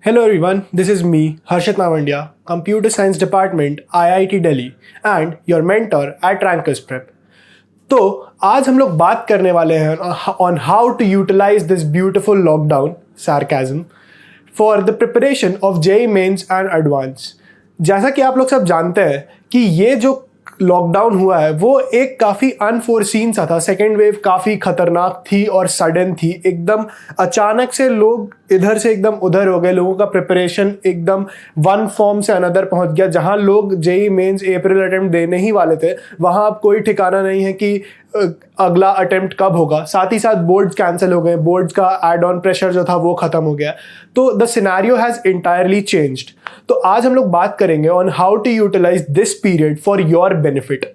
Hello everyone, this is me, Harshit Navandia, Computer Science Department, IIT Delhi, and your mentor at Rankers Prep. तो आज हम लोग बात करने वाले हैं on how to utilize this beautiful lockdown sarcasm for the preparation of JEE Mains and Advance. जैसा कि आप लोग सब जानते हैं कि ये जो लॉकडाउन हुआ है वो एक काफ़ी अनफोर्सीन सा था। सेकेंड वेव काफ़ी खतरनाक थी और सडन थी, एकदम अचानक से लोग इधर से एकदम उधर हो गए। लोगों का प्रिपरेशन एकदम वन फॉर्म से अनदर पहुंच गया। जहां लोग जेई मेंस अप्रैल अटेम्प्ट देने ही वाले थे वहां अब कोई ठिकाना नहीं है कि अगला अटेम्प्ट कब होगा। साथ ही साथ बोर्ड्स कैंसिल हो गए, बोर्ड्स का एड ऑन प्रेशर जो था वो खत्म हो गया। तो the scenario has entirely changed. तो आज हम लोग बात करेंगे on how to utilise this period for your benefit.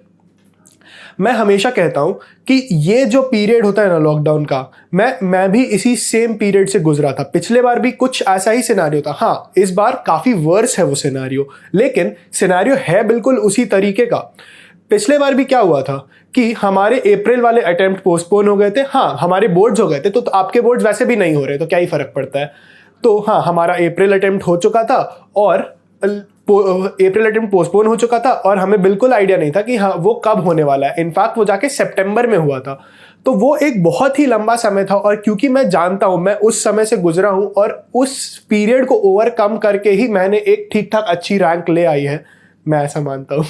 मैं हमेशा कहता हूं कि ये जो पीरियड होता है ना लॉकडाउन का, मैं भी इसी सेम पीरियड से गुजरा था। पिछले बार भी कुछ ऐसा ही सिनेरियो था। हाँ, इस बार काफी वर्स है वो सिनेरियो, लेकिन सिनेरियो है बिल्कुल उसी तरीके का। पिछले बार भी क्या हुआ था कि हमारे अप्रैल वाले अटेम्प्ट पोस्टपोन हो गए थे। हाँ, हमारे बोर्ड्स हो गए थे, तो आपके बोर्ड्स वैसे भी नहीं हो रहे, तो क्या ही फर्क पड़ता है। तो हाँ, हमारा अप्रैल अटेम्प्ट हो चुका था और अप्रैल अटेम्प्ट पोस्टपोन हो चुका था और हमें बिल्कुल आइडिया नहीं था कि हाँ वो कब होने वाला है। इनफैक्ट वो जाके सितंबर में हुआ था। तो वो एक बहुत ही लंबा समय था और क्योंकि मैं जानता हूं, मैं उस समय से गुजरा हूं और उस पीरियड को ओवरकम करके ही मैंने एक ठीक ठाक अच्छी रैंक ले आई है, मैं ऐसा मानता हूं।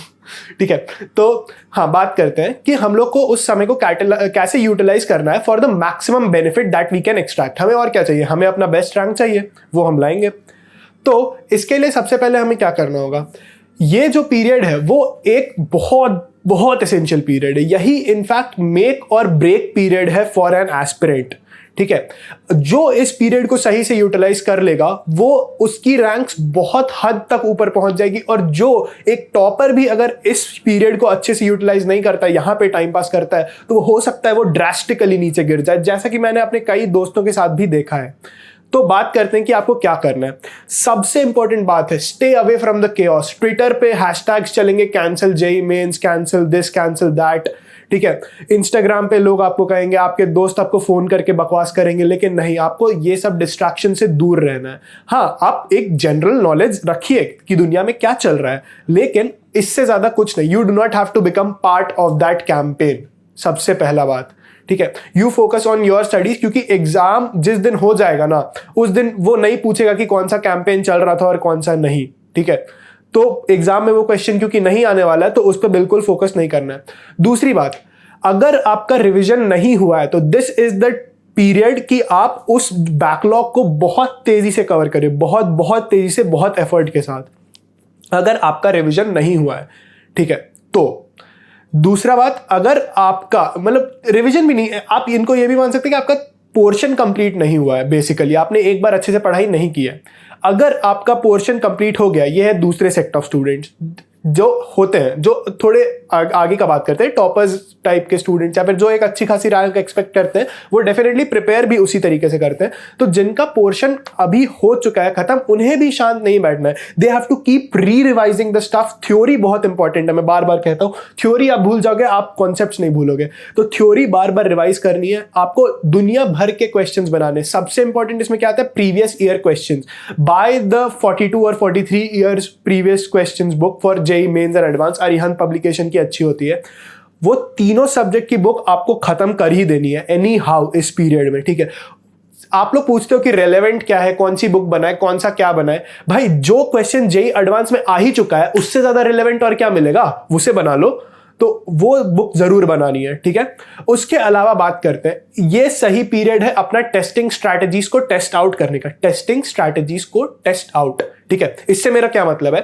ठीक है, तो हाँ, बात करते हैं कि हम लोग को उस समय को कैसे यूटिलाइज करना है for the maximum benefit that we can extract. हमें और क्या चाहिए? हमें अपना बेस्ट रैंक चाहिए, वो हम लाएंगे। तो इसके लिए सबसे पहले हमें क्या करना होगा? ये जो पीरियड है वो एक बहुत बहुत एसेंशियल पीरियड है। यही इनफैक्ट मेक और ब्रेक पीरियड है फॉर एन एस्पिरेंट। ठीक है, जो इस पीरियड को सही से यूटिलाइज कर लेगा वो उसकी रैंक्स बहुत हद तक ऊपर पहुंच जाएगी। और जो एक टॉपर भी अगर इस पीरियड को अच्छे से यूटिलाइज नहीं करता है, यहां पे टाइम पास करता है, तो हो सकता है वो ड्रास्टिकली नीचे गिर जाए, जैसा कि मैंने अपने कई दोस्तों के साथ भी देखा है। तो बात करते हैं कि आपको क्या करना है। सबसे इंपॉर्टेंट बात है stay away from the chaos. Twitter पे हैशटैग्स चलेंगे, cancel JEE Mains, cancel this, cancel that. ठीक है, इंस्टाग्राम पे लोग आपको कहेंगे, आपके दोस्त आपको फोन करके बकवास करेंगे, लेकिन नहीं, आपको ये सब डिस्ट्रैक्शन से दूर रहना है। हाँ, आप एक जनरल नॉलेज रखिए कि दुनिया में क्या चल रहा है, लेकिन इससे ज्यादा कुछ नहीं। You do not have to become part of that campaign. सबसे पहला बात, ठीक है, you focus on your studies, क्योंकि एग्जाम जिस दिन हो जाएगा ना, उस दिन वो नहीं पूछेगा कि कौन सा कैंपेन चल रहा था और कौन सा नहीं। ठीक है, तो एग्जाम में वो क्वेश्चन क्योंकि नहीं आने वाला है, तो उस पर बिल्कुल फोकस नहीं करना है। दूसरी बात, अगर आपका रिवीजन नहीं हुआ है तो दिस इज द पीरियड कि आप उस बैकलॉग को बहुत तेजी से कवर करें, बहुत बहुत तेजी से, बहुत एफर्ट के साथ, अगर आपका रिवीजन नहीं हुआ है। ठीक है, तो दूसरा बात, अगर आपका मतलब रिवीजन भी नहीं है, आप इनको ये भी मान सकते हैं कि आपका पोर्शन कंप्लीट नहीं हुआ है। बेसिकली आपने एक बार अच्छे से पढ़ाई नहीं की है। अगर आपका पोर्शन कंप्लीट हो गया, ये है दूसरे सेट ऑफ स्टूडेंट्स जो होते हैं, जो थोड़े आगे का बात करते हैं, टॉपर्स टाइप के स्टूडेंट्स, या फिर जो एक अच्छी खासी रैंक एक्सपेक्ट करते हैं, वो डेफिनेटली प्रिपेयर भी उसी तरीके से करते हैं। तो जिनका पोर्शन अभी हो चुका है खत्म, उन्हें भी शांत नहीं बैठना है। दे हैव टू कीप री रिवाइजिंग द स्टफ। थ्योरी बहुत इंपॉर्टेंट है, मैं बार बार कहता हूं, थ्योरी आप भूल जाओगे, आप कॉन्सेप्ट्स नहीं भूलोगे। तो थ्योरी बार बार रिवाइज करनी है आपको, दुनिया भर के क्वेश्चंस बनाने। सबसे इंपॉर्टेंट इसमें क्या आता है? Previous year questions. By the 42 और 43 years previous questions book for JEE Mains and advance, Arihant publication की अच्छी होती है। वो तीनों सब्जेक्ट की बुक आपको खत्म कर ही देनी है एनी हाउ इस पीरियड में। ठीक है, आप लोग पूछते हो कि रेलेवेंट क्या है, कौन सी बुक बनाए, कौन सा क्या बनाए। भाई, जो क्वेश्चन जेईई एडवांस में आ ही चुका है, उससे ज्यादा रेलेवेंट और क्या मिलेगा? उसे बना लो। तो वो बुक जरूर बनानी है। ठीक है, उसके अलावा बात करते हैं, ये सही पीरियड है अपना टेस्टिंग स्ट्रैटेजीज को टेस्ट आउट करने का। टेस्टिंग स्ट्रैटेजीज को टेस्ट आउट। ठीक है, इससे मेरा क्या मतलब है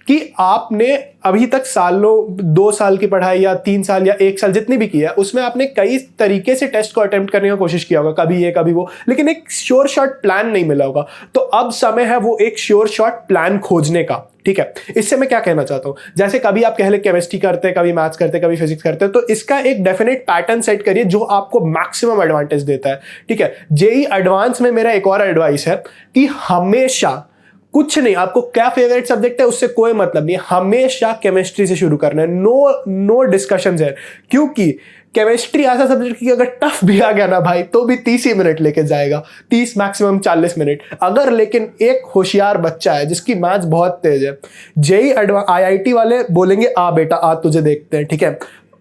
कि आपने अभी तक सालों, 2 साल की पढ़ाई या 3 साल या 1 साल जितनी भी की है, उसमें आपने कई तरीके से टेस्ट को अटेम्प्ट करने की कोशिश किया होगा, कभी ये कभी वो, लेकिन एक श्योर शॉट प्लान नहीं मिला होगा। तो अब समय है वो एक श्योर शॉट प्लान खोजने का। ठीक है, इससे मैं क्या कहना चाहता हूं, जैसे कभी आप कह ले केमिस्ट्री करते, कभी मैथ्स करते, कभी फिजिक्स करते, तो इसका एक डेफिनेट पैटर्न सेट करिए जो आपको मैक्सिमम एडवांटेज देता है। ठीक है, जेईई एडवांस में मेरा एक और एडवाइस है कि हमेशा, कुछ नहीं, आपको क्या फेवरेट सब्जेक्ट है उससे कोई मतलब नहीं, हमेशा केमिस्ट्री से शुरू करना है। नो डिस्कशंस है, क्योंकि केमिस्ट्री ऐसा सब्जेक्ट कि अगर टफ भी आ गया ना भाई तो भी 30 ही मिनट लेके जाएगा, 30 मैक्सिमम 40 मिनट। अगर लेकिन एक होशियार बच्चा है जिसकी मैथ्स बहुत तेज है, जेई IIT वाले बोलेंगे आ बेटा आ तुझे देखते हैं, ठीक है,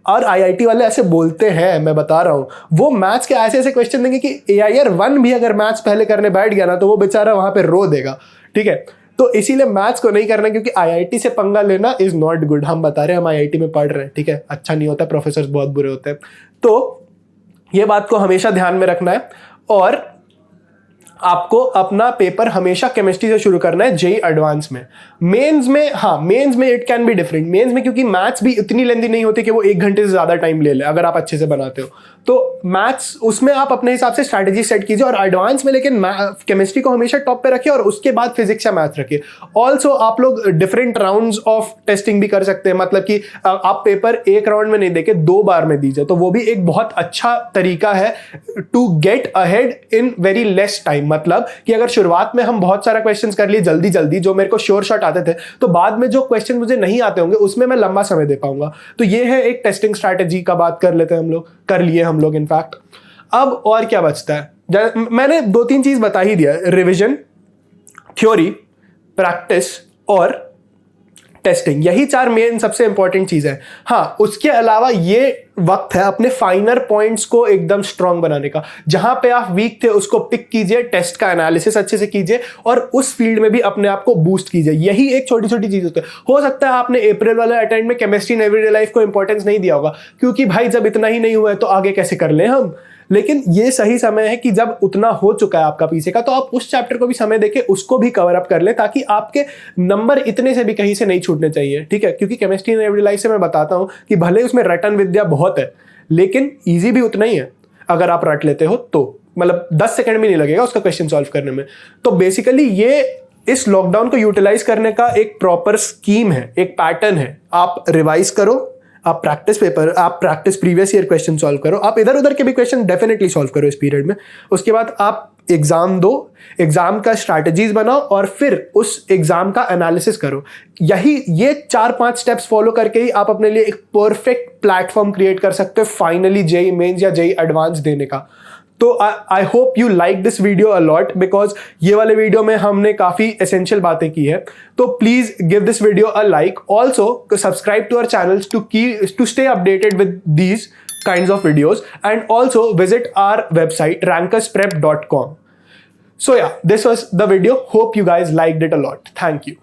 और IIT वाले ऐसे बोलते हैं, मैं बता रहा हूँ, वो मैथ्स के ऐसे ऐसे क्वेश्चन देंगे कि AIR 1 भी अगर मैथ्स पहले करने बैठ गया ना तो वो बेचारा वहां पे रो देगा, ठीक है। तो इसीलिए मैथ्स को नहीं करना, क्योंकि IIT से पंगा लेना इज नॉट गुड। हम बता रहे हैं, हम IIT में पढ़ रहे हैं, ठीक है, अच्छा नहीं होता, प्रोफेसर बहुत बुरे होते हैं। तो ये बात को हमेशा ध्यान में रखना है, और आपको अपना पेपर हमेशा केमिस्ट्री से शुरू करना है जेई एडवांस में। मेंस में, हाँ मेंस में it can be different. Mains में क्योंकि मैथ्स भी इतनी लेंथी नहीं होती कि वो 1 घंटे से ज्यादा टाइम ले ले, अगर आप अच्छे से बनाते हो तो मैथ्स उसमें आप अपने हिसाब से स्ट्रैटेजी सेट कीजिए। और एडवांस में लेकिन केमिस्ट्री को हमेशा टॉप पे रखिए और उसके बाद फिजिक्स या मैथ्स रखिए। ऑल्सो आप लोग डिफरेंट राउंड्स ऑफ टेस्टिंग भी कर सकते हैं, मतलब कि आप पेपर एक राउंड में नहीं देके 2 बार में दीजिए, तो वो भी एक बहुत अच्छा तरीका है to get ahead in very less time. मतलब कि अगर शुरुआत में हम बहुत सारा क्वेश्चंस कर लिए जल्दी जल्दी जो मेरे को श्योर शॉट आते थे, तो बाद में जो क्वेश्चन मुझे नहीं आते होंगे उसमें मैं लंबा समय दे पाऊंगा। तो ये है एक टेस्टिंग स्ट्रैटेजी का बात कर लेते हैं हम लोग, कर लिए हम लोग इनफैक्ट। अब और क्या बचता है, मैंने 2-3 चीज बता ही दिया, रिविजन, थ्योरी, प्रैक्टिस और टेस्टिंग, यही 4 मेन सबसे इंपॉर्टेंट चीज है। हाँ, उसके अलावा ये वक्त है अपने फाइनर पॉइंट्स को एकदम स्ट्रांग बनाने का। जहां पे आप वीक थे उसको पिक कीजिए, टेस्ट का एनालिसिस अच्छे से कीजिए और उस फील्ड में भी अपने आप को बूस्ट कीजिए। यही एक छोटी छोटी चीज होती है। हो सकता है आपने अप्रैल वाले अटेम्प्ट में केमिस्ट्री इन एवरीडे लाइफ को इंपॉर्टेंस नहीं दिया होगा, क्योंकि भाई जब इतना ही नहीं हुआ है तो आगे कैसे कर लें हम। लेकिन ये सही समय है कि जब उतना हो चुका है आपका पीछे का, तो आप उस चैप्टर को भी समय देके उसको भी कवर अप कर ले, ताकि आपके नंबर इतने से भी कहीं से नहीं छूटने चाहिए, ठीक है। क्योंकि केमिस्ट्री इन एवरीडे लाइफ से मैं बताता हूं कि भले उसमें रटन विद्या बहुत है, लेकिन इजी भी उतना ही है अगर आप रट लेते हो तो। मतलब 10 सेकंड भी नहीं लगेगा उसका क्वेश्चन सॉल्व करने में। तो बेसिकली ये इस लॉकडाउन को यूटिलाइज करने का एक प्रॉपर स्कीम है, एक पैटर्न है। आप रिवाइज करो, आप practice previous year question solve करो, आप इधर उधर के भी क्वेश्चन डेफिनेटली सॉल्व करो इस पीरियड में। उसके बाद आप एग्जाम दो, एग्जाम का स्ट्रैटेजीज बनाओ और फिर उस एग्जाम का एनालिसिस करो। ये 4-5 स्टेप्स फॉलो करके ही आप अपने लिए एक परफेक्ट प्लेटफॉर्म क्रिएट कर सकते हो फाइनली जेई मेंस या जेई एडवांस देने का। तो I hope you like this video a lot, because ये वाले वीडियो में हमने काफी एसेंशियल बातें की है। तो please give this video a like, also subscribe to our channels to stay updated with these kinds of videos, and also visit our website rankersprep.com. So yeah, this was the video. Hope you guys liked it a lot. Thank you.